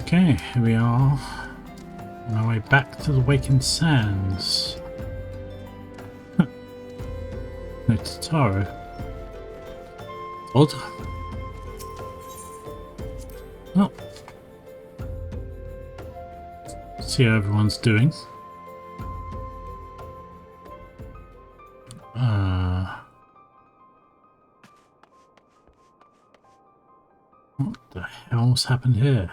Okay, here we are on our way back to the Waking Sands. No Totaro. Odd. Well, see how everyone's doing. What the hell's happened here?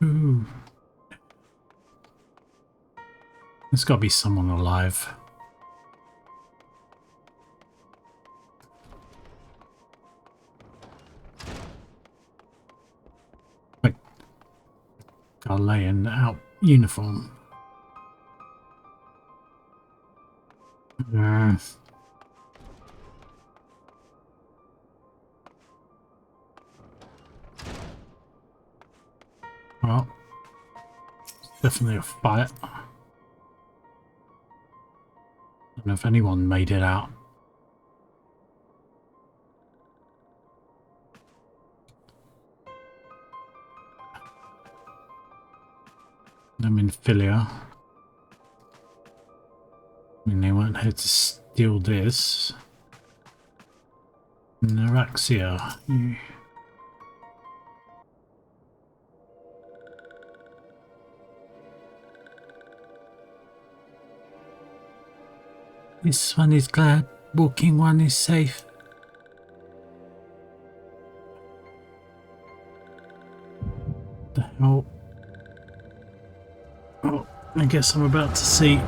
Ooh. There's got to be someone alive. Like, Ghanaian out uniform. Well, it's definitely a fight. I don't know if anyone made it out. I'm in Philia. I mean, they weren't here to steal this. Naraxia, you... This one is glad, walking one is safe. The hell? Oh, I guess I'm about to see.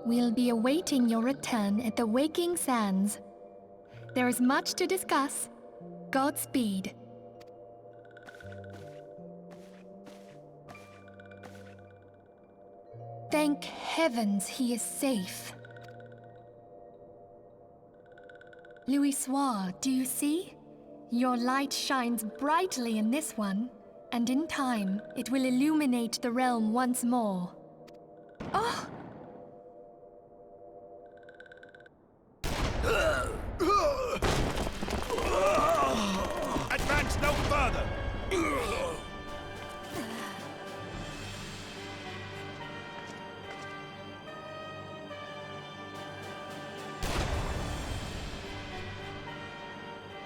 We'll be awaiting your return at the Waking Sands. There is much to discuss. Godspeed. Thank heavens he is safe. Louisoix, do you see? Your light shines brightly in this one, and in time, it will illuminate the realm once more. Oh! Advance no further!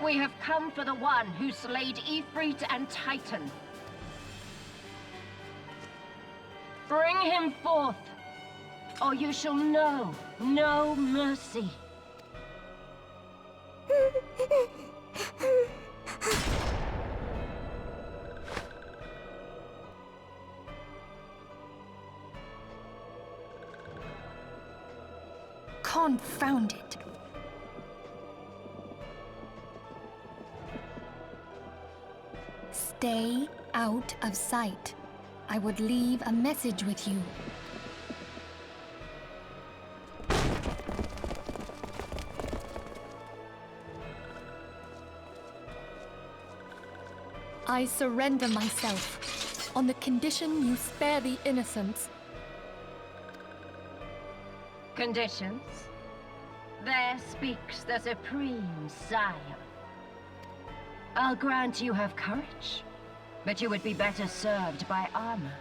We have come for the one who slayed Ifrit and Titan. Bring him forth, or you shall know no mercy. Confound it. Stay out of sight. I would leave a message with you. I surrender myself, on the condition you spare the innocents. Conditions? There speaks the Supreme Sire. I'll grant you have courage, but you would be better served by armor.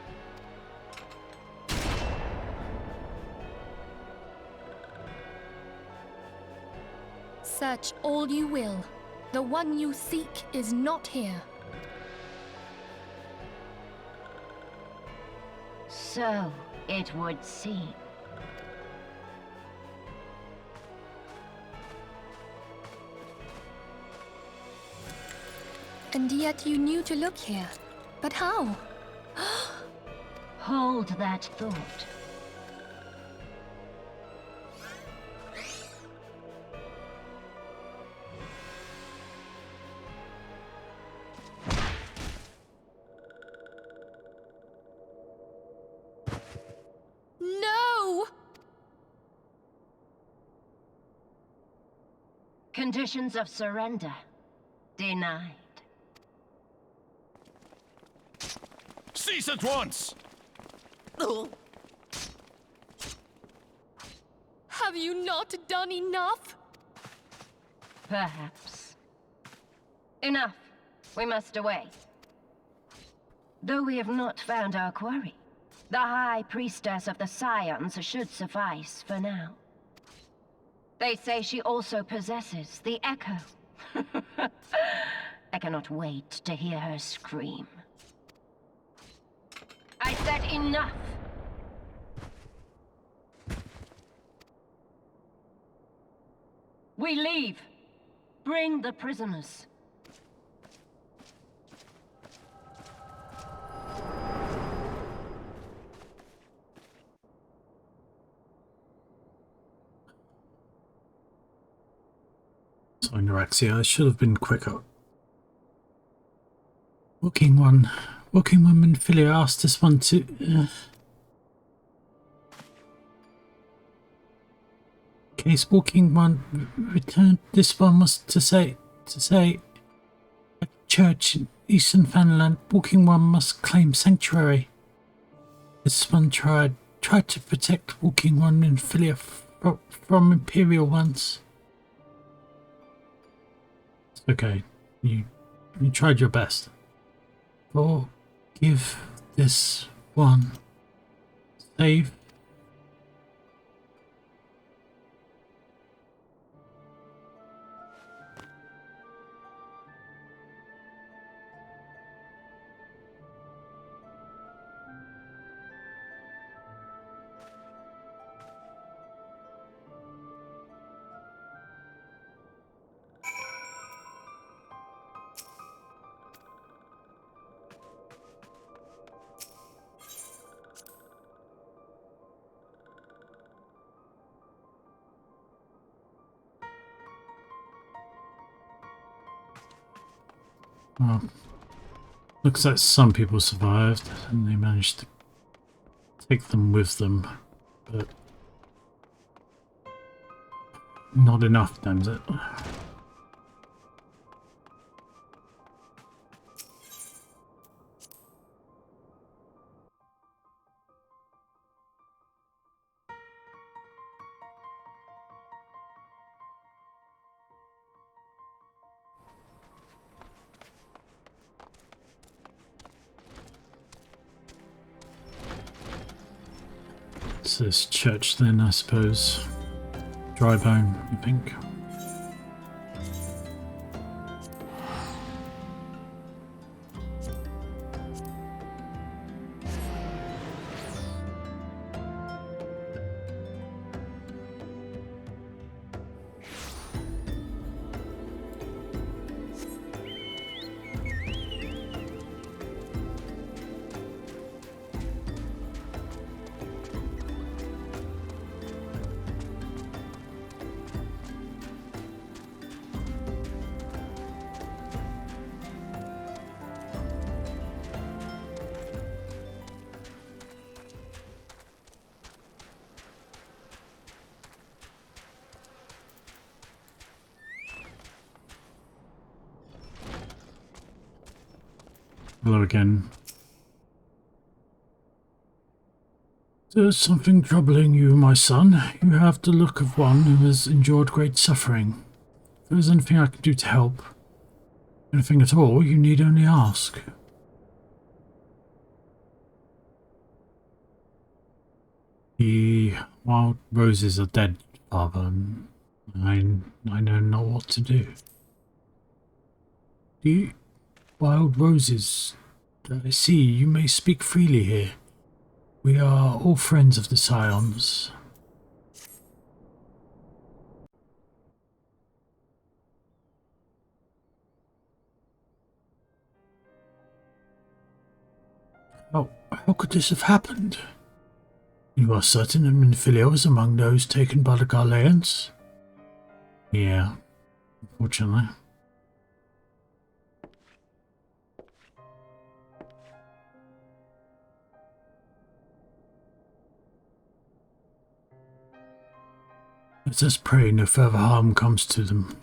Search all you will. The one you seek is not here. So it would seem. And yet you knew to look here. But how? Hold that thought. Conditions of surrender denied. Cease at once! Have you not done enough? Perhaps. Enough. We must away. Though we have not found our quarry, the High Priestess of the Scions should suffice for now. They say she also possesses the Echo. I cannot wait to hear her scream. I said enough! We leave. Bring the prisoners. So Anorexia, I should have been quicker. Walking one Minfilia asked this one to... Case Walking One returned this one was to say at church in Eastern Fanland, Walking One must claim sanctuary. This one tried to protect Walking One Minfilia from Imperial ones. It's okay. You tried your best. Forgive this one. Save. Well, looks like some people survived and they managed to take them with them, but not enough, damn it. It's this church then, I suppose. Dry bone, I think. Hello again. There's something troubling you, my son. You have the look of one who has endured great suffering. If there's anything I can do to help, anything at all, you need only ask. The wild roses are dead, Father. I know not what to do. The wild roses. I see, you may speak freely here. We are all friends of the Scions. How could this have happened? You are certain that Minfilia was among those taken by the Garleans? Yeah, unfortunately. Let us pray no further harm comes to them.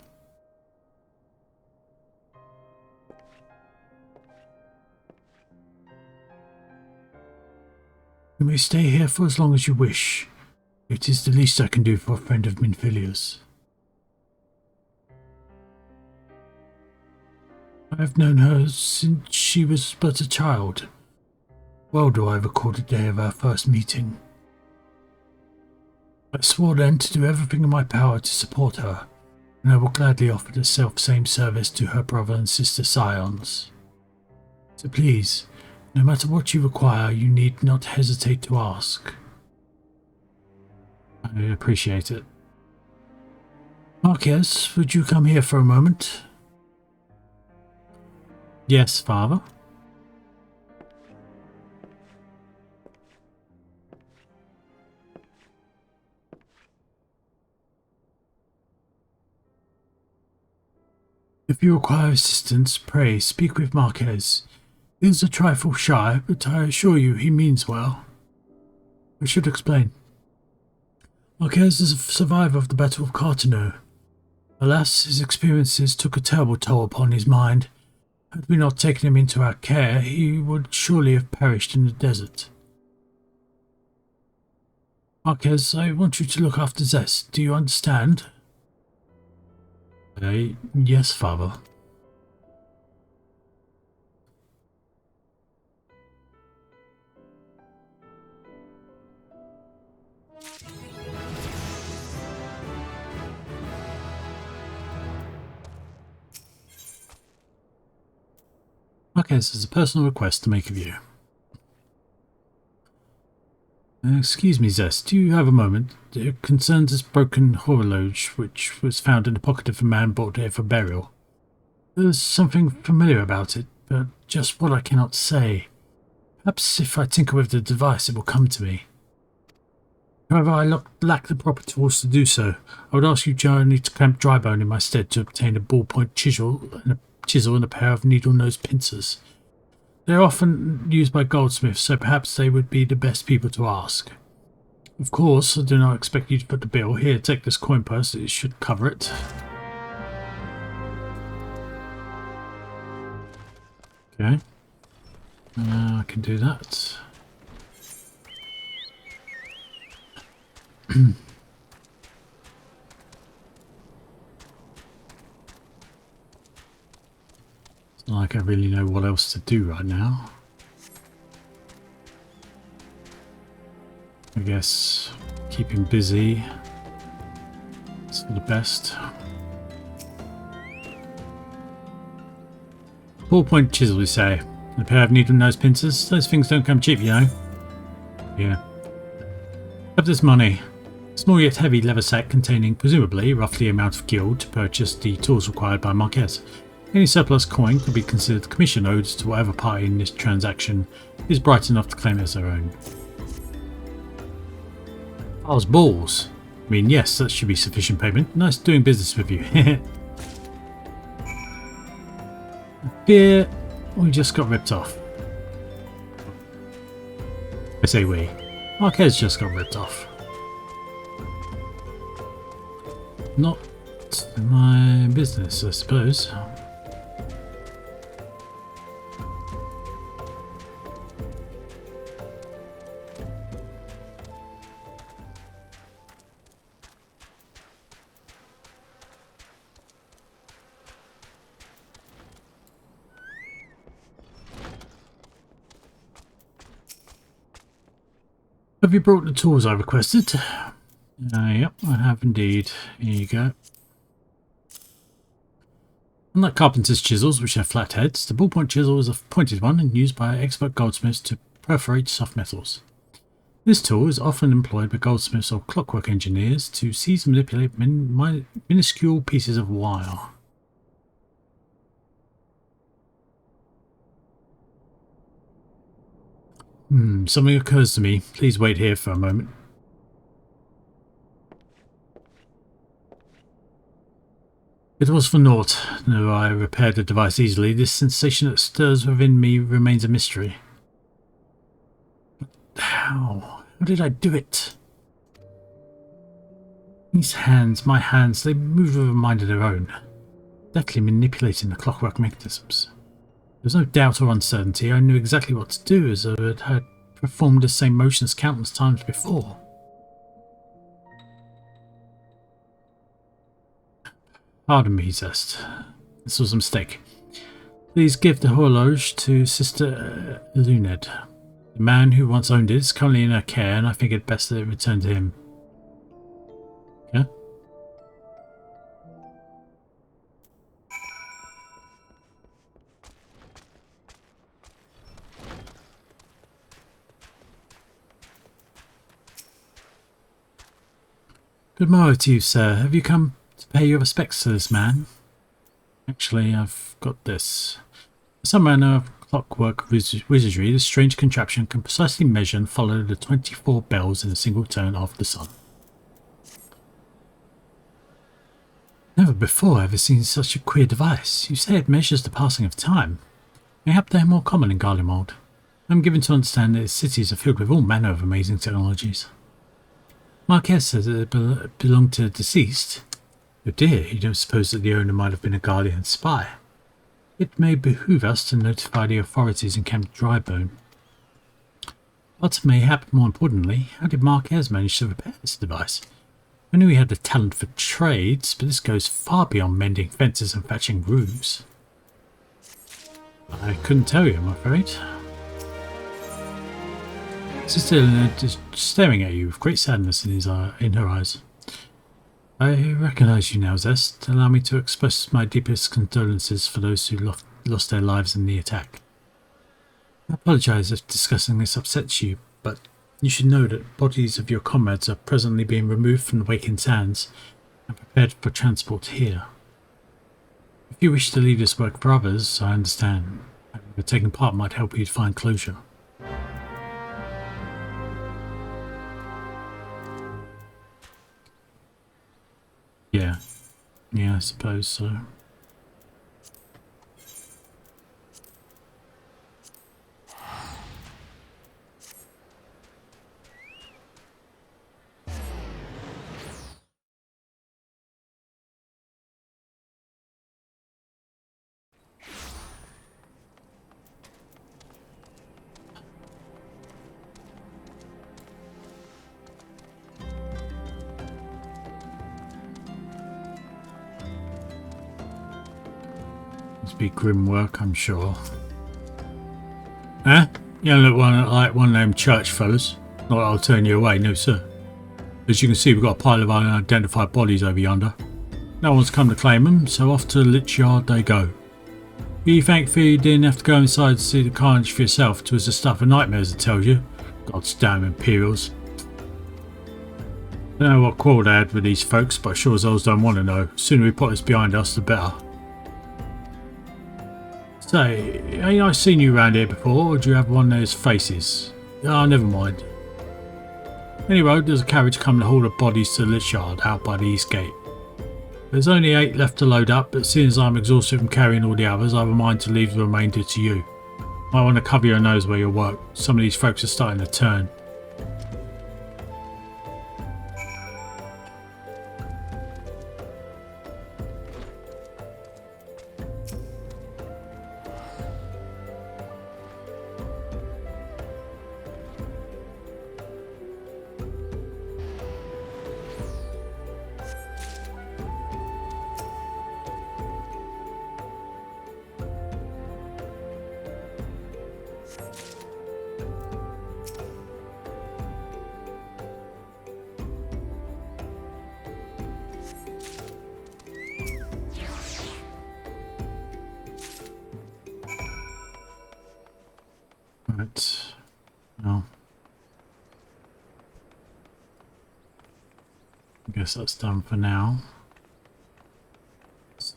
You may stay here for as long as you wish. It is the least I can do for a friend of Minfilia's. I have known her since she was but a child. Well do I recall the day of our first meeting. I swore then to do everything in my power to support her, and I will gladly offer the self-same service to her brother and sister scions. So please, no matter what you require, you need not hesitate to ask. I appreciate it. Marquez, would you come here for a moment? Yes, father. If you require assistance, pray speak with Marquez. He is a trifle shy, but I assure you he means well. I should explain. Marquez is a survivor of the Battle of Cartano. Alas, his experiences took a terrible toll upon his mind. Had we not taken him into our care, he would surely have perished in the desert. Marquez, I want you to look after Zest. Do you understand? Yes, father. Marquez has a personal request to make of you. Excuse me, Zest, do you have a moment? It concerns this broken horologe, which was found in the pocket of a man brought here for burial. There's something familiar about it, but just what I cannot say. Perhaps if I tinker with the device, it will come to me. However, I lack the proper tools to do so. I would ask you generally to clamp Drybone in my stead to obtain a ballpoint chisel and a pair of needle-nose pincers. They are often used by goldsmiths, so perhaps they would be the best people to ask. Of course, I do not expect you to put the bill. Here, take this coin purse. It should cover it. Okay. I can do that. It's not like I really know what else to do right now. I guess keep him busy is for the best. Ballpoint chisel, we say. And a pair of needle-nose pincers. Those things don't come cheap, you know. Yeah. Have this money. Small yet heavy leather sack containing, presumably, roughly amount of gil to purchase the tools required by Marquez. Any surplus coin could be considered commission owed to whatever party in this transaction is bright enough to claim it as their own. Files balls. I mean, yes, that should be sufficient payment. Nice doing business with you. Fear we just got ripped off. I say we. Marquez just got ripped off. Not my business, I suppose. Have you brought the tools I requested? Yep, I have indeed. Here you go. Unlike carpenter's chisels, which have flat heads, the ballpoint chisel is a pointed one and used by expert goldsmiths to perforate soft metals. This tool is often employed by goldsmiths or clockwork engineers to seize and manipulate minuscule pieces of wire. Something occurs to me. Please wait here for a moment. It was for naught. Though I repaired the device easily, this sensation that stirs within me remains a mystery. But how? How did I do it? These hands, my hands, they move with a mind of their own, deftly manipulating the clockwork mechanisms. There was no doubt or uncertainty. I knew exactly what to do, as I had performed the same motions countless times before. Pardon me, Zest. This was a mistake. Please give the horloge to Sister Luned. The man who once owned it is currently in her care, and I think it best that it return to him. Yeah? Good morrow to you, sir. Have you come to pay your respects to this man? Actually, I've got this. For some manner of clockwork wizardry, this strange contraption can precisely measure and follow the 24 bells in a single turn of the sun. Never before have I seen such a queer device. You say it measures the passing of time. Mayhap they are more common in Garlemald. I'm given to understand that its cities are filled with all manner of amazing technologies. Marquez says that it belonged to the deceased. Oh dear, you don't suppose that the owner might have been a Guardian spy? It may behoove us to notify the authorities in Camp Drybone. But mayhap more importantly, how did Marquez manage to repair this device? I knew he had the talent for trades, but this goes far beyond mending fences and thatching roofs. I couldn't tell you, I'm afraid. Sister Leonard is staring at you with great sadness in her eyes. I recognise you now, Zest. Allow me to express my deepest condolences for those who lost their lives in the attack. I apologise if discussing this upsets you, but you should know that bodies of your comrades are presently being removed from the Waking Sands and prepared for transport here. If you wish to leave this work for others, I understand. However, taking part might help you to find closure. Yeah, I suppose so. Be grim work, I'm sure. Eh? You don't look like one of them church fellas. Not that I'll turn you away, no sir. As you can see, we've got a pile of unidentified bodies over yonder. No one's come to claim them, so off to the Lich Yard they go. You thankful you didn't have to go inside to see the carnage for yourself. 'Twas the stuff of nightmares, I tell you. God's damn Imperials. I don't know what quarrel they had with these folks, but sure as I don't want to know. The sooner we put this behind us, the better. Say, ain't I seen you around here before, or do you have one of those faces? Ah, never mind. Anyway, there's a carriage coming to haul the bodies to the Lich Yard out by the east gate. There's only 8 left to load up, but seeing as I'm exhausted from carrying all the others, I have a mind to leave the remainder to you. Might want to cover your nose where you work. Some of these folks are starting to turn. Right. Well, I guess that's done for now. Let's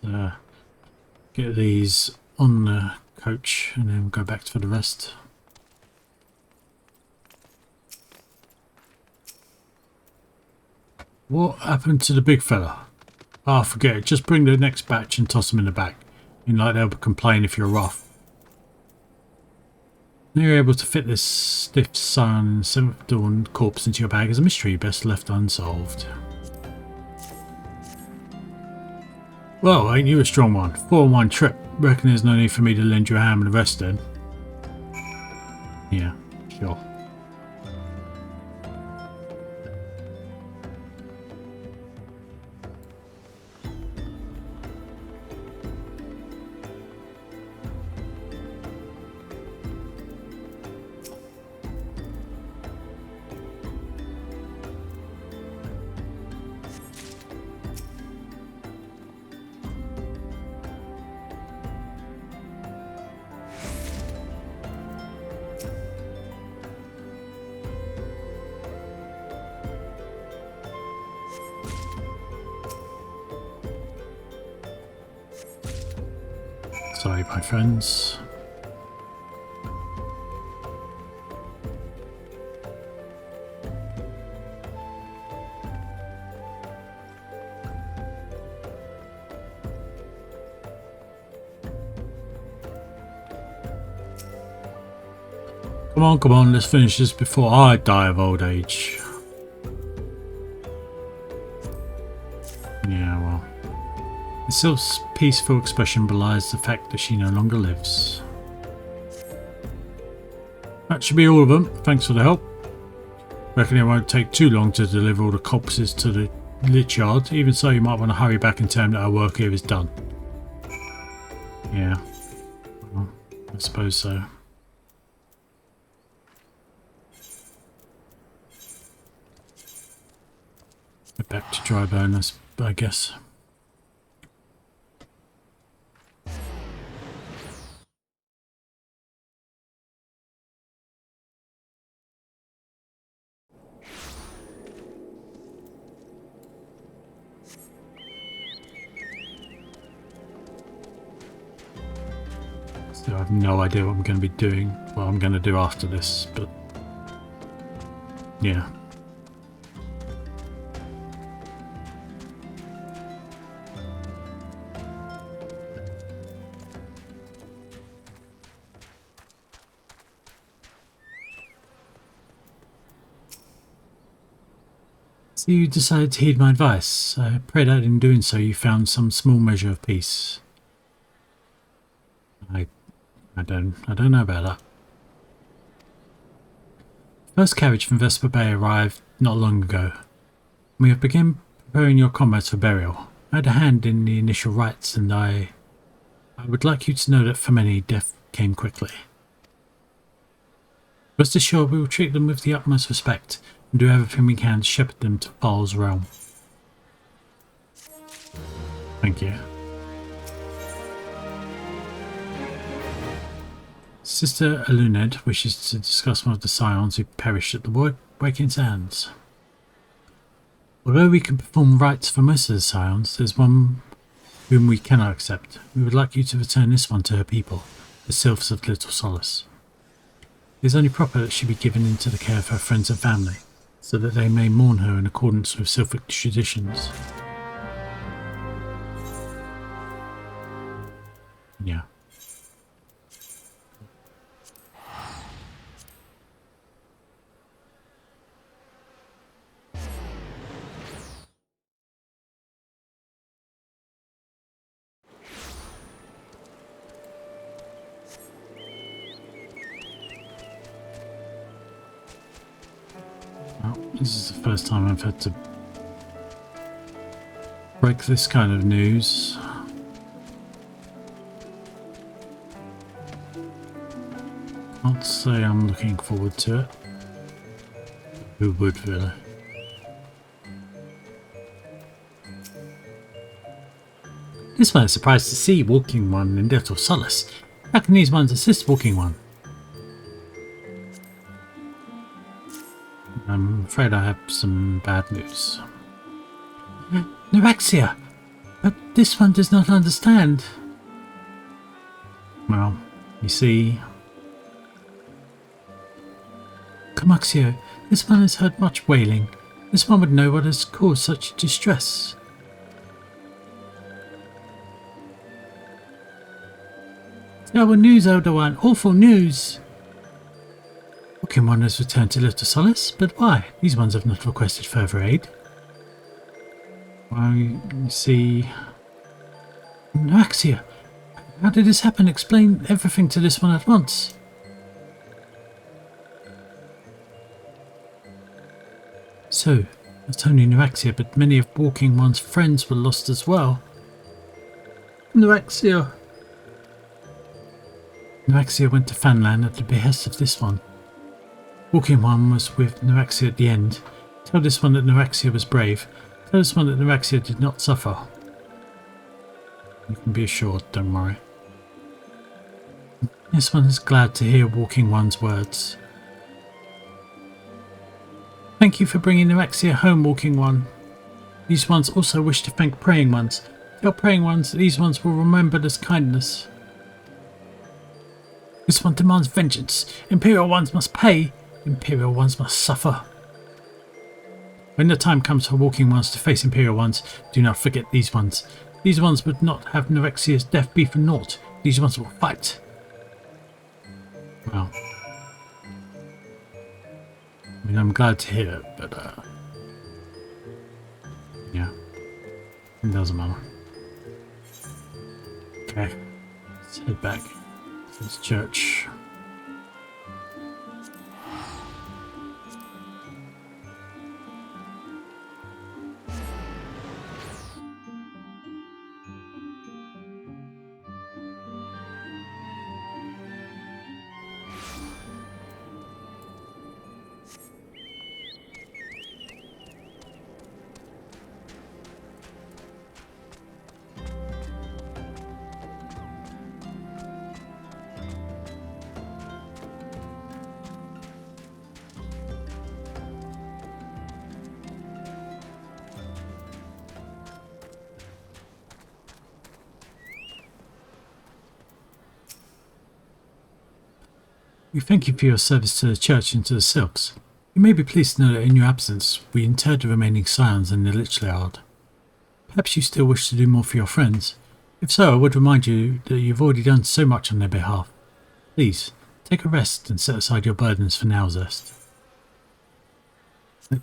get these on the coach and then we'll go back for the rest. What happened to the big fella? Ah, forget it. Just bring the next batch and toss them in the back. Ain't like they'll complain if you're rough. You're able to fit this stiff sun 7th Dawn corpse into your bag is a mystery best left unsolved. Well, ain't you a strong one? 4-in-1 trip. Reckon there's no need for me to lend you a hand with the rest then. Yeah, sure. Sorry, my friends. Come on, let's finish this before I die of old age. Yeah, well. The sylph's peaceful expression belies the fact that she no longer lives. That should be all of them. Thanks for the help. Reckon it won't take too long to deliver all the corpses to the lich yard. Even so, you might want to hurry back and tell them that our work here is done. Yeah. Well, I suppose so. Get back to dry burners, I guess. So I have no idea what I'm going to be doing, what I'm going to do after this, but yeah. So you decided to heed my advice. I pray that in doing so you found some small measure of peace. I don't know about that. The first carriage from Vesper Bay arrived not long ago. We have begun preparing your comrades for burial. I had a hand in the initial rites, and I would like you to know that for many, death came quickly. Rest assured we will treat them with the utmost respect and do everything we can to shepherd them to Paul's realm. Thank you. Sister Aluned wishes to discuss one of the scions who perished at the Waking's hands. Although we can perform rites for most of the scions, there's one whom we cannot accept. We would like you to return this one to her people, the Sylphs of Little Solace. It is only proper that she be given into the care of her friends and family, so that they may mourn her in accordance with Sylphic traditions. Yeah. Well, this is the first time I've had to break this kind of news. Can't say I'm looking forward to it. Who would really? This one is surprised to see Walking One in Little Solace. How can these ones assist Walking One? I'm afraid I have some bad news. Neuraxia! But this one does not understand. Well, you see... Comuxio, this one has heard much wailing. This one would know what has caused such distress. Terrible news, Elder One. Awful news. Walking One has returned to Little Solace, but why? These ones have not requested further aid. Well, you see... Neuraxia, how did this happen? Explain everything to this one at once. So, not only Neuraxia, but many of Walking One's friends were lost as well. Neuraxia went to Fanland at the behest of this one. Walking One was with Neuraxia at the end. Tell this one that Neuraxia was brave. Tell this one that Neuraxia did not suffer. You can be assured, don't worry. This one is glad to hear Walking One's words. Thank you for bringing Neuraxia home, Walking One. These ones also wish to thank Praying Ones. Tell Praying Ones that these ones will remember this kindness. This one demands vengeance. Imperial ones must pay. Imperial ones must suffer. When the time comes for walking ones to face Imperial ones, do not forget these ones. These ones would not have Norexia's death be for naught. These ones will fight. Well, I mean, I'm glad to hear it, but yeah, it doesn't matter. Okay, let's head back to this church. We thank you for your service to the church and to the Silks. You may be pleased to know that in your absence, we interred the remaining scions in the Lichliard. Perhaps you still wish to do more for your friends. If so, I would remind you that you've already done so much on their behalf. Please, take a rest and set aside your burdens for now, Zest. I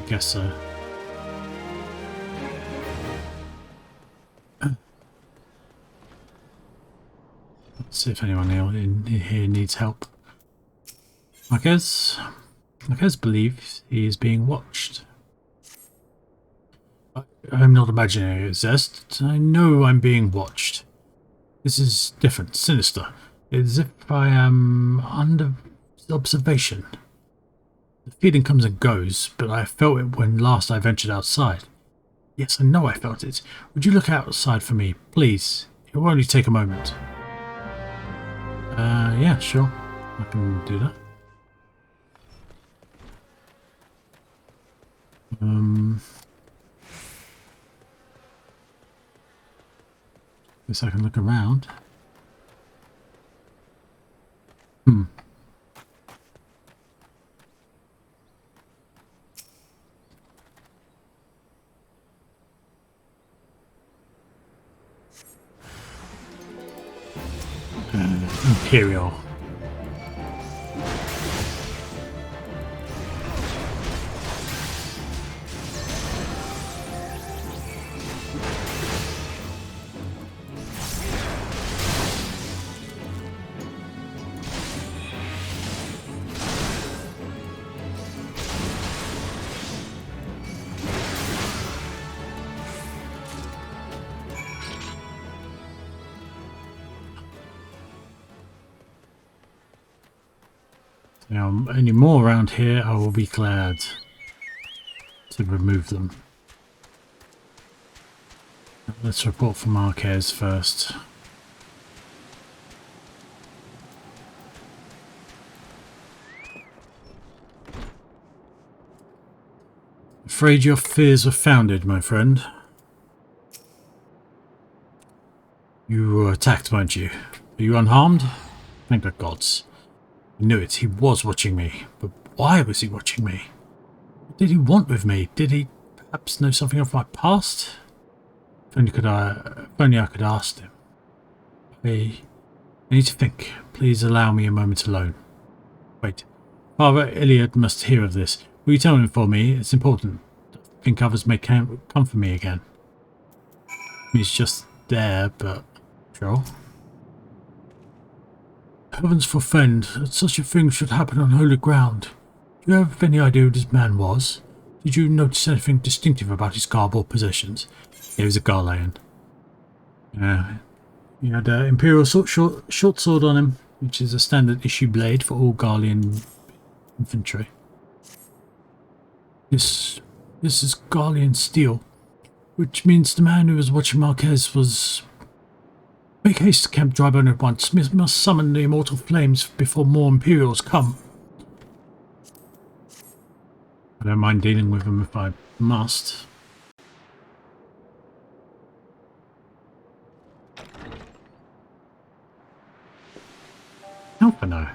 guess so. Let's see if anyone in here needs help. Marquez believes he is being watched. I'm not imagining it, Zest. I know I'm being watched. This is different, sinister. As if I am under observation. The feeling comes and goes, but I felt it when last I ventured outside. Yes, I know I felt it. Would you look outside for me, please? It will only take a moment. Yeah, sure. I can do that. Guess I can look around. Imperial. Now, any more around here, I will be glad to remove them. Let's report for Marquez first. Afraid your fears were founded, my friend. You were attacked, weren't you? Are you unharmed? Thank the gods. I knew it. He was watching me. But why was he watching me? What did he want with me? Did he perhaps know something of my past? If only I could ask him. I need to think. Please allow me a moment alone. Wait. Father Iliad must hear of this. Will you tell him for me? It's important. I think others may come for me again. He's just there, but sure. Heavens forfend that such a thing should happen on holy ground. Do you have any idea who this man was? Did you notice anything distinctive about his garb or possessions? He was a Garlean. He had an Imperial short sword on him, which is a standard issue blade for all Garlean infantry. This is Garlean steel, which means the man who was watching Marquez was... Make haste to Camp Drybone at once. Must summon the immortal flames before more Imperials come. I don't mind dealing with them if I must. health I know.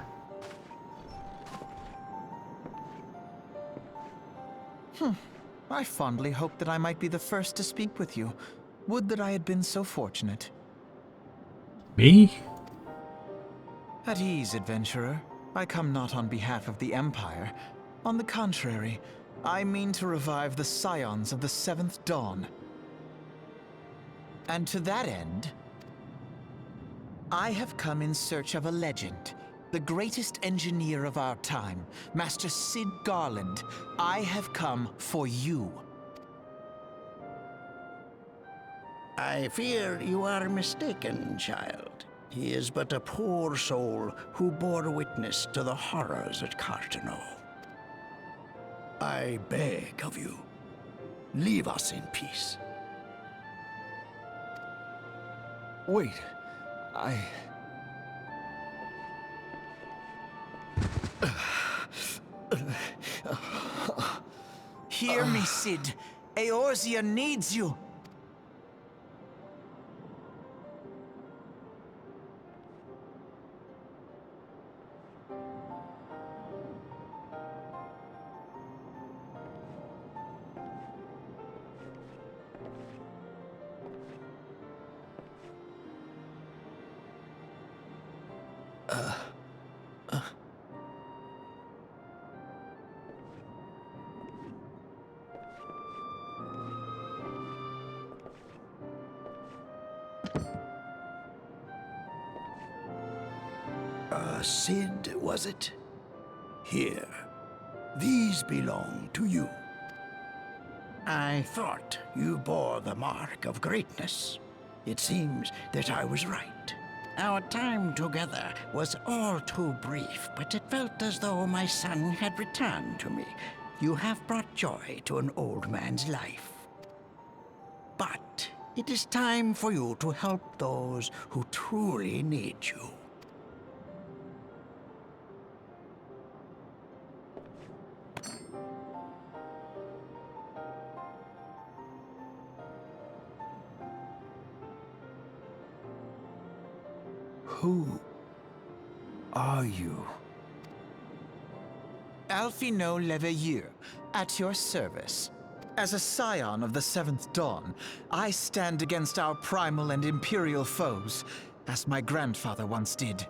I fondly hoped that I might be the first to speak with you. Would that I had been so fortunate. Me? At ease, adventurer. I come not on behalf of the Empire. On the contrary, I mean to revive the scions of the Seventh Dawn. And to that end, I have come in search of a legend. The greatest engineer of our time, Master Cid Garland. I have come for you. I fear you are mistaken, child. He is but a poor soul who bore witness to the horrors at Cartano. I beg of you, leave us in peace. Wait, Hear me, Cid. Eorzea needs you. Cid, was it? Here. These belong to you. I thought you bore the mark of greatness. It seems that I was right. Our time together was all too brief, but it felt as though my son had returned to me. You have brought joy to an old man's life. But it is time for you to help those who truly need you. Who are you? Alphino Leveilleur, at your service. As a scion of the Seventh Dawn, I stand against our primal and imperial foes, as my grandfather once did.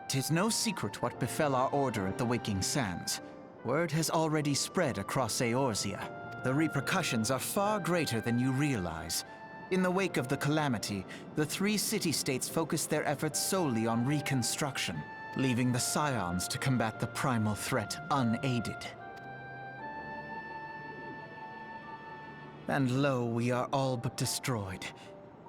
'Tis no secret what befell our order at the Waking Sands. Word has already spread across Eorzea. The repercussions are far greater than you realize. In the wake of the calamity, the three city-states focused their efforts solely on reconstruction, leaving the scions to combat the primal threat unaided. And lo, we are all but destroyed.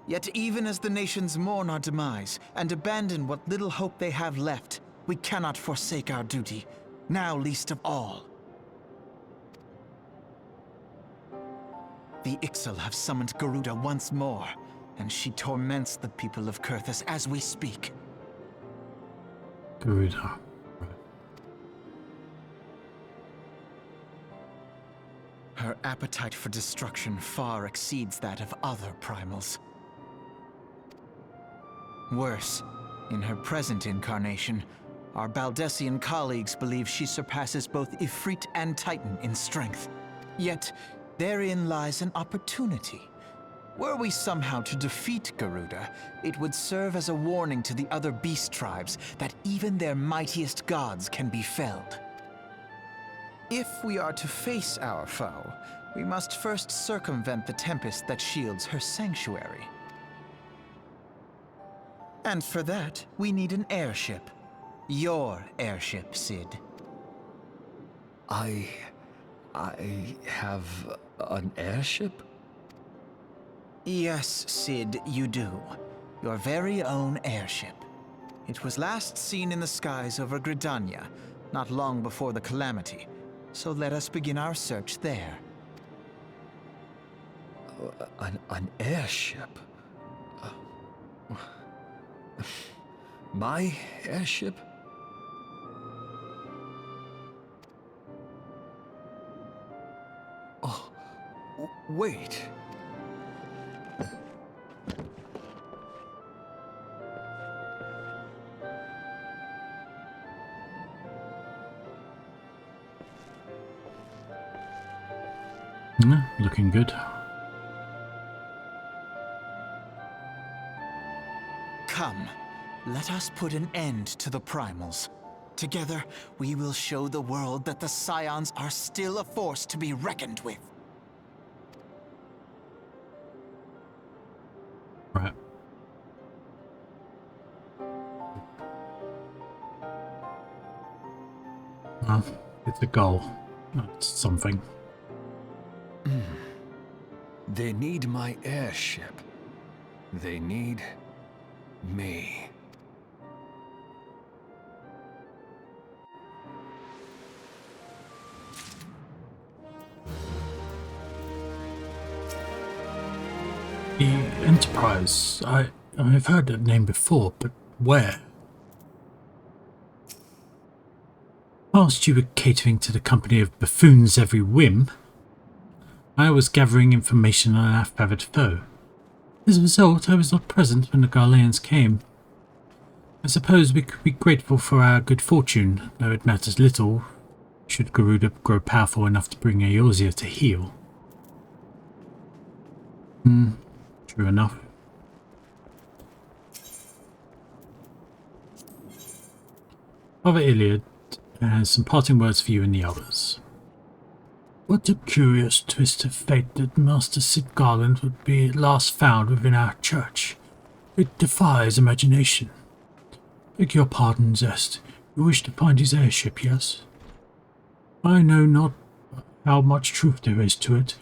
Yet even as the nations mourn our demise and abandon what little hope they have left, we cannot forsake our duty, now least of all. The Ixal have summoned Garuda once more, and she torments the people of Kurthus as we speak. Garuda. Her appetite for destruction far exceeds that of other primals. Worse, in her present incarnation, our Baldessian colleagues believe she surpasses both Ifrit and Titan in strength. Yet, therein lies an opportunity. Were we somehow to defeat Garuda, it would serve as a warning to the other beast tribes that even their mightiest gods can be felled. If we are to face our foe, we must first circumvent the tempest that shields her sanctuary. And for that, we need an airship. Your airship, Cid. I have an airship? Yes, Cid, you do. Your very own airship. It was last seen in the skies over Gridania, not long before the calamity. So let us begin our search there. An airship? My airship? Oh, wait. Looking good. Come, let us put an end to the primals. Together, we will show the world that the Scions are still a force to be reckoned with. Right. Well, it's a goal. That's something. They need my airship. They need me. The Enterprise. I've heard that name before, but where? Whilst you were catering to the company of buffoons every whim, I was gathering information on our feathered foe. As a result, I was not present when the Garleans came. I suppose we could be grateful for our good fortune, though it matters little should Garuda grow powerful enough to bring Eorzea to heel. True enough. Father Iliad has some parting words for you and the others. What a curious twist of fate that Master Sid Garland would be at last found within our church. It defies imagination. Beg your pardon, Zest. You wish to find his airship, yes? I know not how much truth there is to it,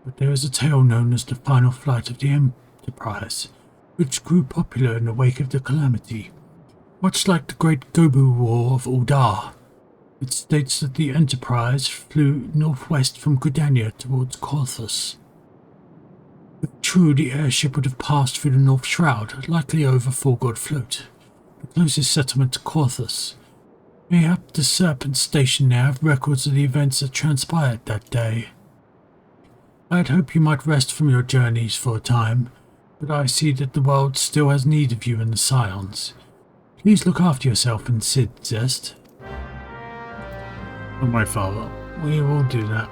but there is a tale known as the final flight of the Enterprise, which grew popular in the wake of the Calamity. Much like the Great Gobu War of Uldar, it states that the Enterprise flew northwest from Gridania towards Korthus. If true, the airship would have passed through the North Shroud, likely over Forgod Float, the closest settlement to Korthus. Mayhap the Serpent Station there have records of the events that transpired that day. I'd hope you might rest from your journeys for a time, but I see that the world still has need of you and the Scions. Please look after yourself and Sid, Zest. Oh, my father. We will do that.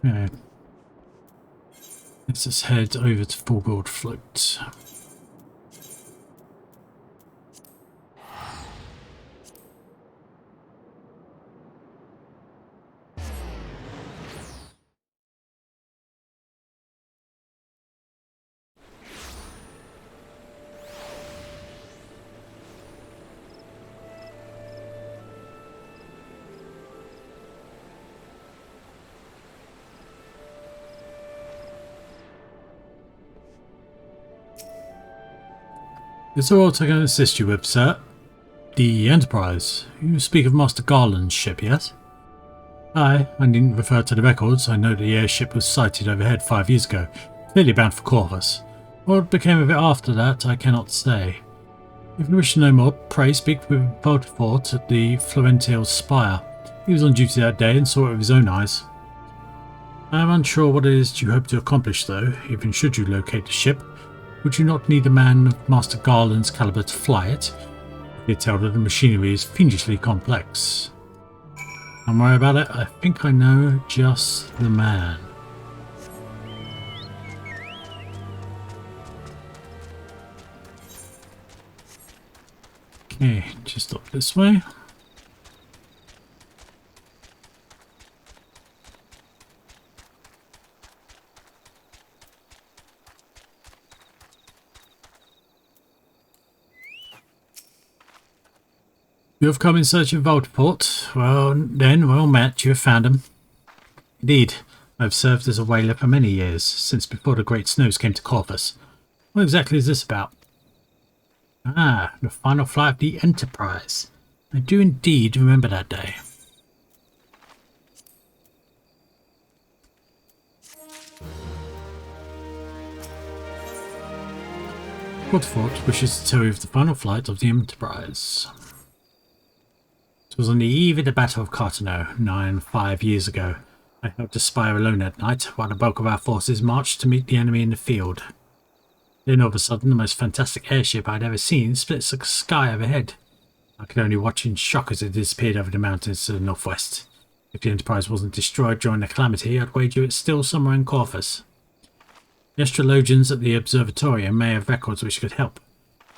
Okay. Let's just head over to Forgod Float. Is there what I can assist you with, sir? The Enterprise. You speak of Master Garland's ship, yes? Aye, I needn't refer to the records. I know the airship was sighted overhead 5 years ago, clearly bound for Corvus. What became of it after that, I cannot say. If you wish to know more, pray speak with Voltefort at the Florential Spire. He was on duty that day and saw it with his own eyes. I am unsure what it is you hope to accomplish, though. Even should you locate the ship, would you not need a man of Master Garland's caliber to fly it? You tell that the machinery is fiendishly complex. Don't worry about it, I think I know just the man. Okay, just up this way. You have come in search of Volteport. Well, then, well met, you have found him. Indeed, I have served as a whaler for many years, since before the Great Snows came to Corvus. What exactly is this about? Ah, the final flight of the Enterprise. I do indeed remember that day. Volteport wishes to tell you of the final flight of the Enterprise. It was on the eve of the Battle of Carteneau, 5 years ago. I held the spire alone at night, while the bulk of our forces marched to meet the enemy in the field. Then all of a sudden, the most fantastic airship I'd ever seen splits the sky overhead. I could only watch in shock as it disappeared over the mountains to the northwest. If the Enterprise wasn't destroyed during the calamity, I'd wager it's still somewhere in Corvus. The astrologians at the observatorium may have records which could help.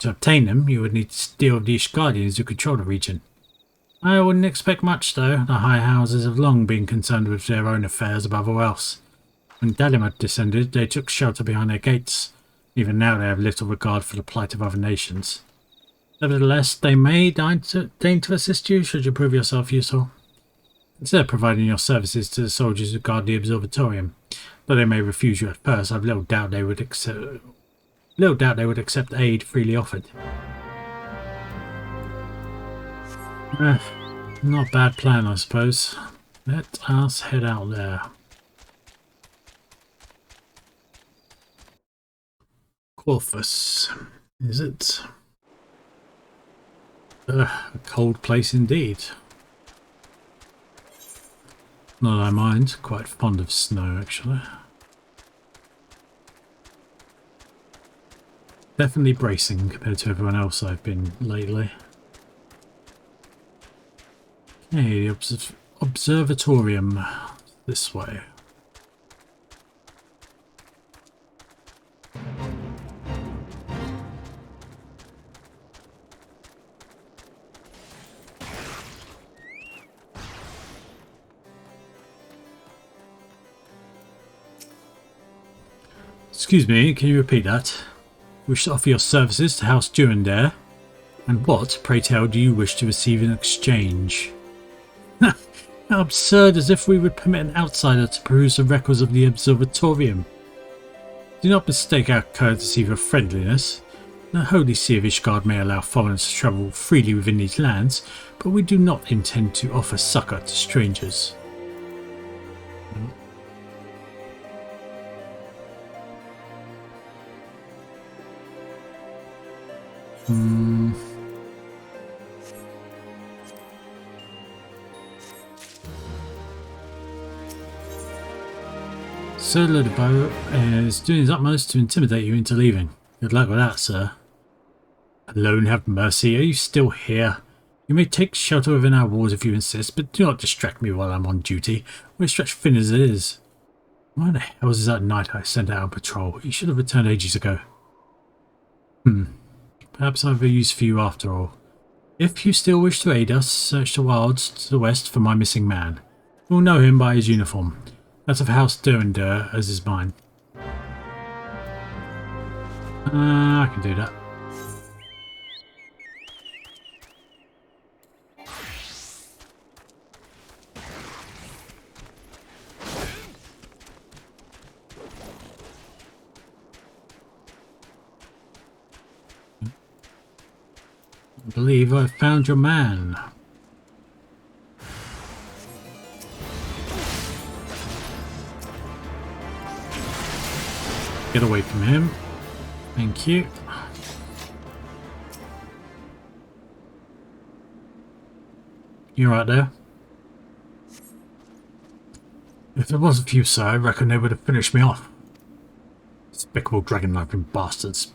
To obtain them, you would need to deal with the Ishgardians who control the region. I wouldn't expect much, though. The high houses have long been concerned with their own affairs above all else. When Dalimud descended, they took shelter behind their gates. Even now they have little regard for the plight of other nations. Nevertheless, they may deign to assist you should you prove yourself useful. Instead of providing your services to the soldiers who guard the observatorium, though they may refuse you at first, I've little doubt they would accept aid freely offered. Not a bad plan, I suppose. Let us head out there. Corvus, is it? A cold place indeed. Not that I mind, quite fond of snow actually. Definitely bracing compared to everyone else I've been lately. Okay, the observatorium this way. Excuse me, can you repeat that? Wish to offer your services to House Durandare? And what, pray tell, do you wish to receive in exchange? How absurd, as if we would permit an outsider to peruse the records of the observatorium. Do not mistake our courtesy for friendliness. The Holy See of Ishgard may allow foreigners to travel freely within these lands, but we do not intend to offer succour to strangers. Sir Ludabo is doing his utmost to intimidate you into leaving. Good luck with that, sir. Alone have mercy, are you still here? You may take shelter within our walls if you insist, but do not distract me while I'm on duty. We're stretched thin as it is. Why the hell is that knight I sent out on patrol? He should have returned ages ago. Perhaps I've a use for you after all. If you still wish to aid us, search the wilds to the west for my missing man. You'll know him by his uniform. That's of House Durandare, as is mine. I can do that. I believe I've found your man. Get away from him. Thank you. You right there? If there wasn't for you, sir, I reckon they would have finished me off. Despicable dragon-knifing bastards.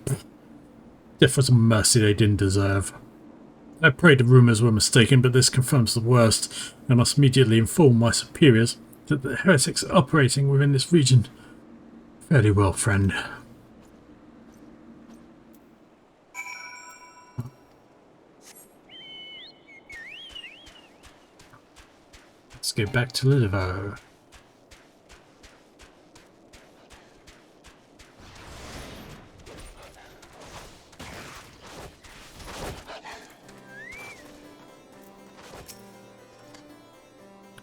Death was a mercy they didn't deserve. I prayed the rumours were mistaken, but this confirms the worst. I must immediately inform my superiors that the heretics are operating within this region. Fairly well, friend. Let's go back to Lidivo.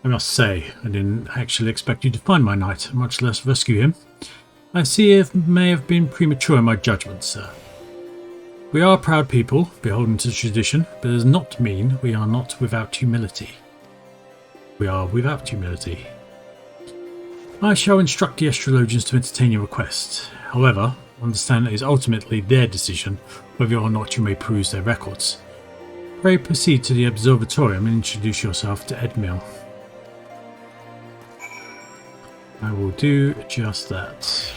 I must say, I didn't actually expect you to find my knight, much less rescue him. I see it may have been premature in my judgment, sir. We are a proud people, beholden to tradition, but it does not mean we are not without humility. We are without humility. I shall instruct the astrologians to entertain your request. However, understand it is ultimately their decision whether or not you may peruse their records. Pray proceed to the observatorium and introduce yourself to Edmil. I will do just that.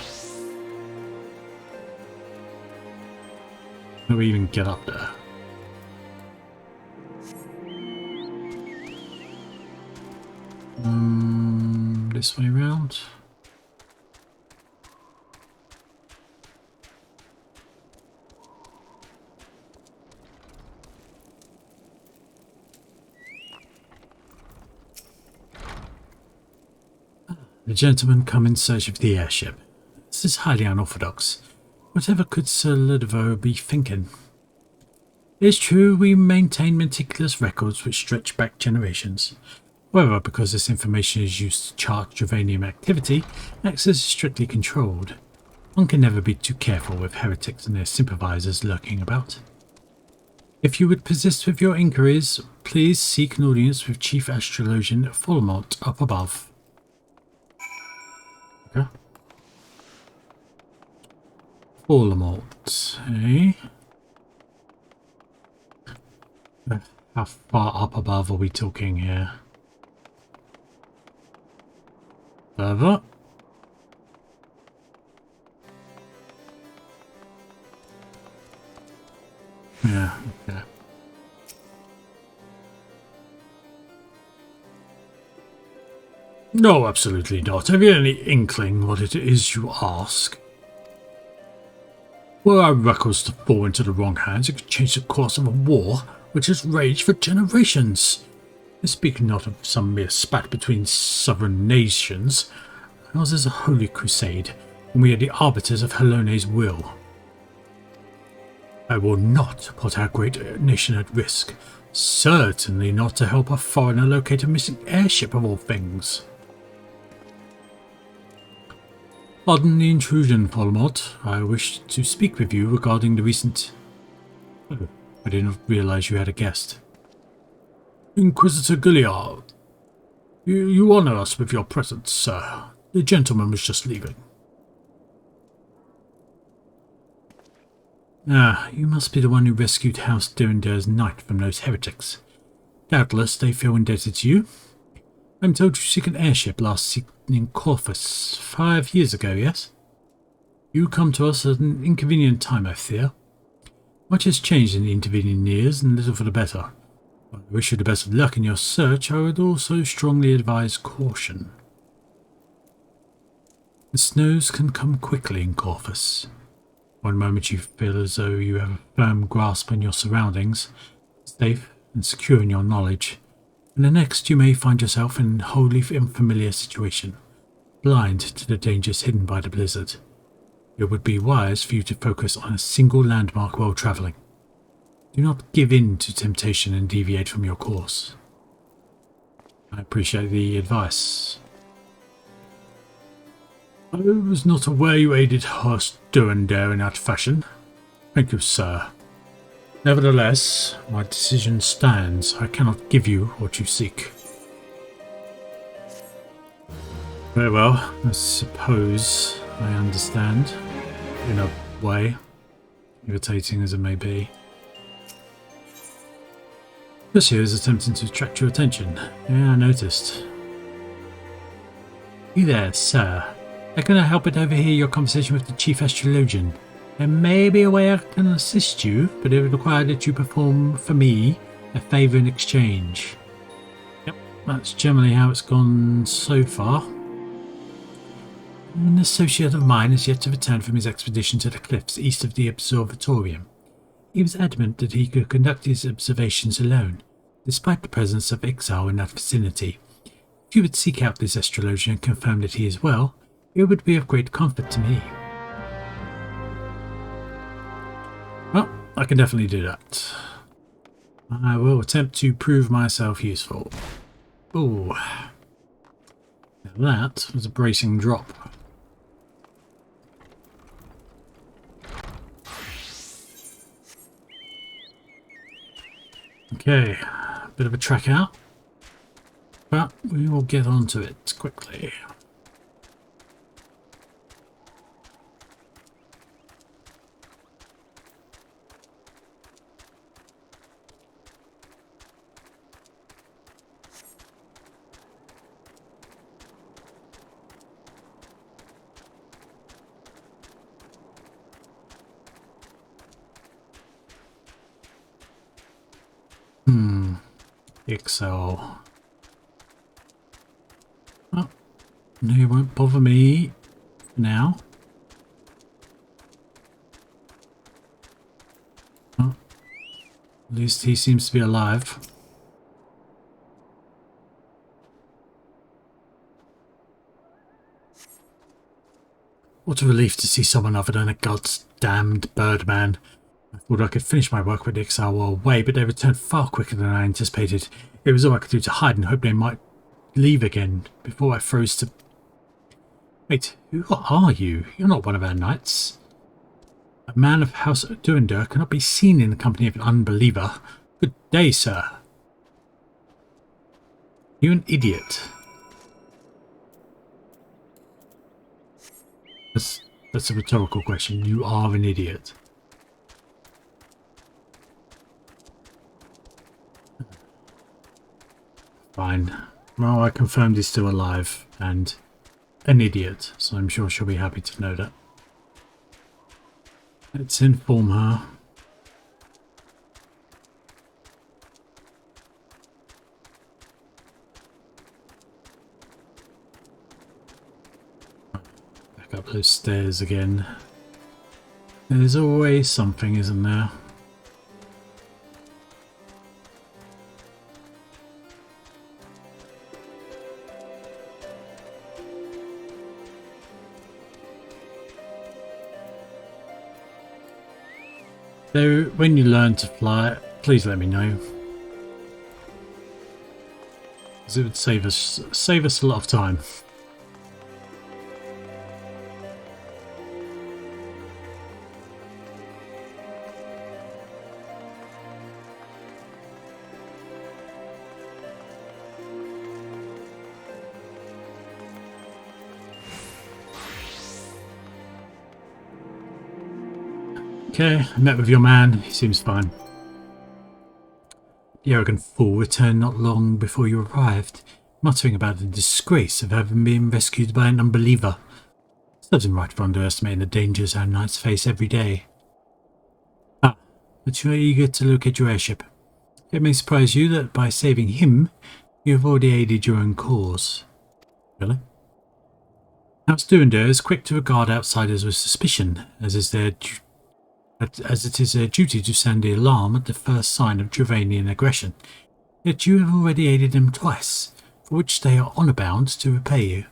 How do we even get up there? This way round. The gentlemen come in search of the airship. This is highly unorthodox. Whatever could Sir Ludovo be thinking? It is true we maintain meticulous records which stretch back generations. However, because this information is used to chart Dravanian activity, access is strictly controlled. One can never be too careful with heretics and their sympathizers lurking about. If you would persist with your inquiries, please seek an audience with Chief Astrologian Fulmont up above. Okay. Fulmont, eh? How far up above are we talking here? Further? Yeah, okay. No, absolutely not. Have you any inkling what it is you ask? Were our records to fall into the wrong hands, it could change the course of a war which has raged for generations. I speak not of some mere spat between sovereign nations. Ours is a holy crusade, and we are the arbiters of Helone's will. I will not put our great nation at risk. Certainly not to help a foreigner locate a missing airship of all things. Pardon the intrusion, Polmort. I wish to speak with you regarding the recent... Oh, I did not realize you had a guest. Inquisitor Gilliard, you honor us with your presence, sir. The gentleman was just leaving. Ah, you must be the one who rescued House Durendare's knight from those heretics. Doubtless they feel indebted to you. I'm told you seek an airship last seen in Corvus 5 years ago, yes? You come to us at an inconvenient time, I fear. Much has changed in the intervening years, and little for the better. While I wish you the best of luck in your search, I would also strongly advise caution. The snows can come quickly in Corvus. One moment you feel as though you have a firm grasp on your surroundings, safe and secure in your knowledge, and the next you may find yourself in a wholly unfamiliar situation, blind to the dangers hidden by the blizzard. It would be wise for you to focus on a single landmark while travelling. Do not give in to temptation and deviate from your course. I appreciate the advice. I was not aware you aided House Durendare in that fashion. Thank you, sir. Nevertheless, my decision stands. I cannot give you what you seek. Very well, I suppose I understand. In a way, irritating as it may be. This here is attempting to attract your attention. Yeah, I noticed. You there, sir. I cannot help but overhear your conversation with the Chief Astrologian. There may be a way I can assist you, but it would require that you perform for me a favour in exchange. Yep, that's generally how it's gone so far. An associate of mine is yet to return from his expedition to the cliffs east of the observatorium. He was adamant that he could conduct his observations alone, despite the presence of exile in that vicinity. If you would seek out this astrologer and confirm that he is well, it would be of great comfort to me. Well, I can definitely do that. I will attempt to prove myself useful. Ooh. Now that was a bracing drop. Okay, a bit of a trek out, but we will get onto it quickly. Excel. He won't bother me now. Oh, at least he seems to be alive. What a relief to see someone other than a goddamned birdman. I thought I could finish my work with the exile while away, but they returned far quicker than I anticipated. It was all I could do to hide and hope they might leave again before I froze to... Wait, who are you? You're not one of our knights. A man of House Duender cannot be seen in the company of an unbeliever. Good day, sir. You an idiot. That's a rhetorical question. You are an idiot. Fine. Well, I confirmed he's still alive and an idiot, so I'm sure she'll be happy to know that. Let's inform her. Back up those stairs again. There's always something, isn't there? So, when you learn to fly, please let me know. Because it would save us a lot of time. Okay, I met with your man. He seems fine. The arrogant fool returned not long before you arrived, muttering about the disgrace of having been rescued by an unbeliever. Serves him right for underestimating the dangers our knights face every day. Ah, but you are eager to locate your airship. It may surprise you that by saving him, you have already aided your own cause. Really? House Duender is quick to regard outsiders with suspicion, as it is their duty to sound the alarm at the first sign of Dravanian aggression. Yet you have already aided them twice, for which they are honour bound to repay you.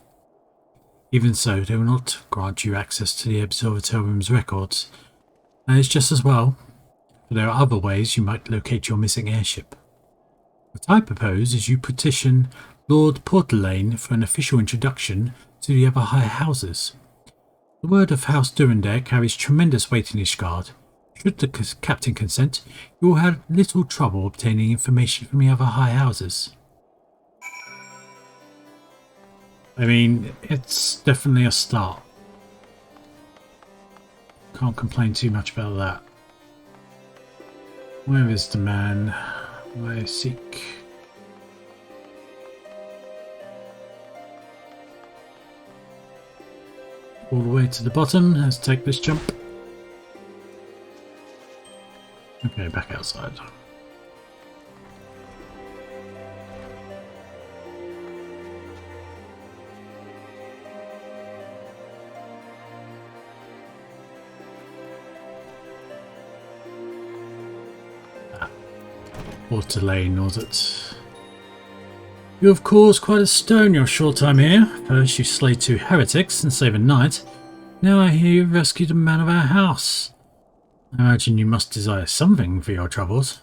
Even so, they will not grant you access to the Observatorium's records. And it's just as well, for there are other ways you might locate your missing airship. What I propose is you petition Lord Portelaine for an official introduction to the other high houses. The word of House Duender carries tremendous weight in Ishgard. Should the captain consent, you will have little trouble obtaining information from the other high houses. I mean, it's definitely a start. Can't complain too much about that. Where is the man I seek? All the way to the bottom. Let's take this jump. Okay, back outside. Portelaine, was it? You have caused quite a stir in your short time here. First you slayed 2 heretics and saved a knight. Now I hear you've rescued a man of our house. I imagine you must desire something for your troubles.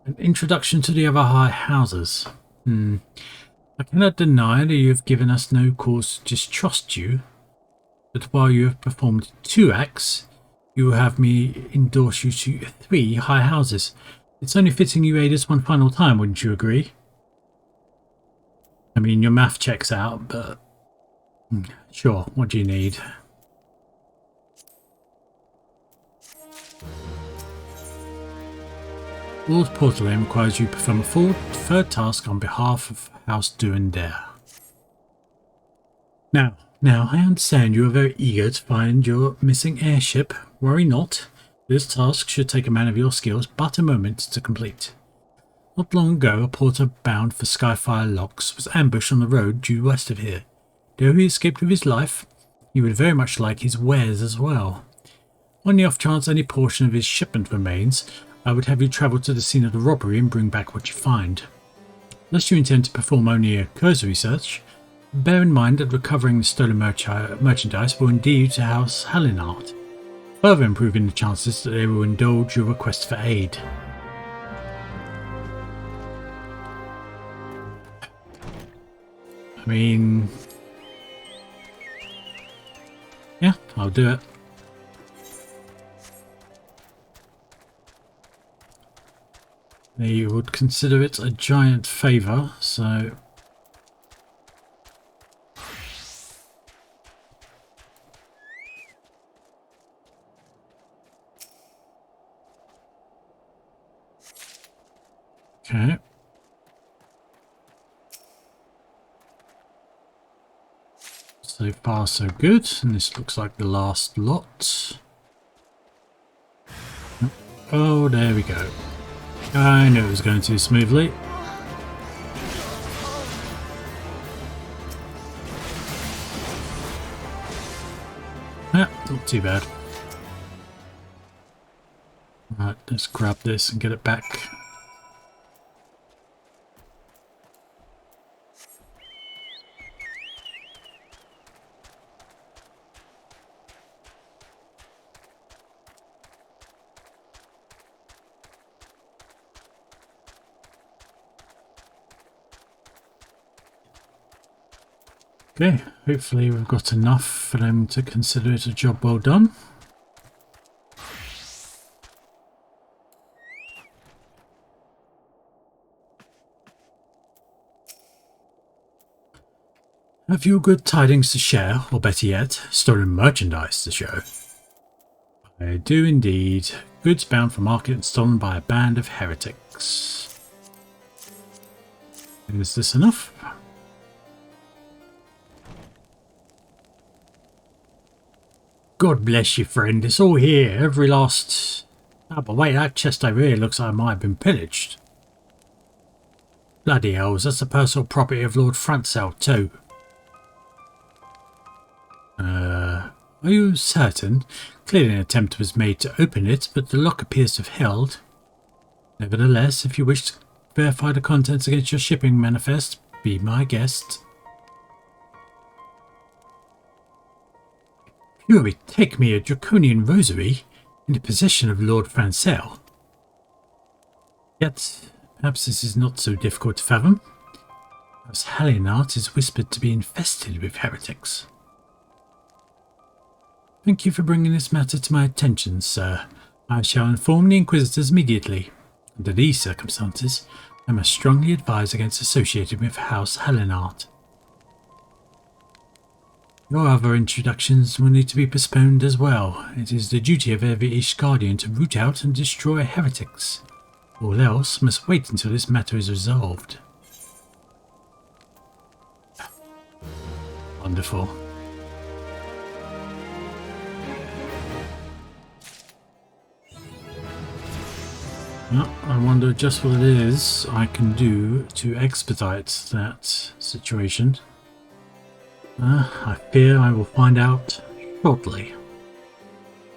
An introduction to the other high houses. I cannot deny that you have given us no cause to distrust you, but while you have performed 2 acts, you will have me endorse you to 3 high houses. It's only fitting you aid us one final time, wouldn't you agree? I mean, your math checks out, but sure, what do you need? Lord Portelaine requires you to perform a full third task on behalf of House Duender. Now, I understand you are very eager to find your missing airship. Worry not. This task should take a man of your skills but a moment to complete. Not long ago, a porter bound for Skyfire Locks was ambushed on the road due west of here. Though he escaped with his life, he would very much like his wares as well. On the off chance any portion of his shipment remains, I would have you travel to the scene of the robbery and bring back what you find. Unless you intend to perform only a cursory search, bear in mind that recovering the stolen merchandise will endear you to House Hallinart, further improving the chances that they will indulge your request for aid. I mean, yeah, I'll do it. They would consider it a giant favour, so okay. So far so good, and this looks like the last lot. Oh, there we go. I knew it was going too smoothly. Ah, not too bad. Right, let's grab this and get it back. Okay, hopefully we've got enough for them to consider it a job well done. Have you good tidings to share, or better yet, stolen merchandise to show? I do indeed. Goods bound for market and stolen by a band of heretics. Is this enough? God bless you, friend. It's all here. Every last... Ah, but wait, that chest over here looks like it might have been pillaged. Bloody hells, that's the personal property of Lord Francel, too. Are you certain? Clearly an attempt was made to open it, but the lock appears to have held. Nevertheless, if you wish to verify the contents against your shipping manifest, be my guest. Fury, take me a draconian rosary in the possession of Lord Francel. Yet, perhaps this is not so difficult to fathom, as Hallinart is whispered to be infested with heretics. Thank you for bringing this matter to my attention, sir. I shall inform the Inquisitors immediately. Under these circumstances, I must strongly advise against associating with House Hallinart. Your other introductions will need to be postponed as well. It is the duty of every Ishgardian to root out and destroy heretics. All else must wait until this matter is resolved. Wonderful. Well, I wonder just what it is I can do to expedite that situation. I fear I will find out shortly.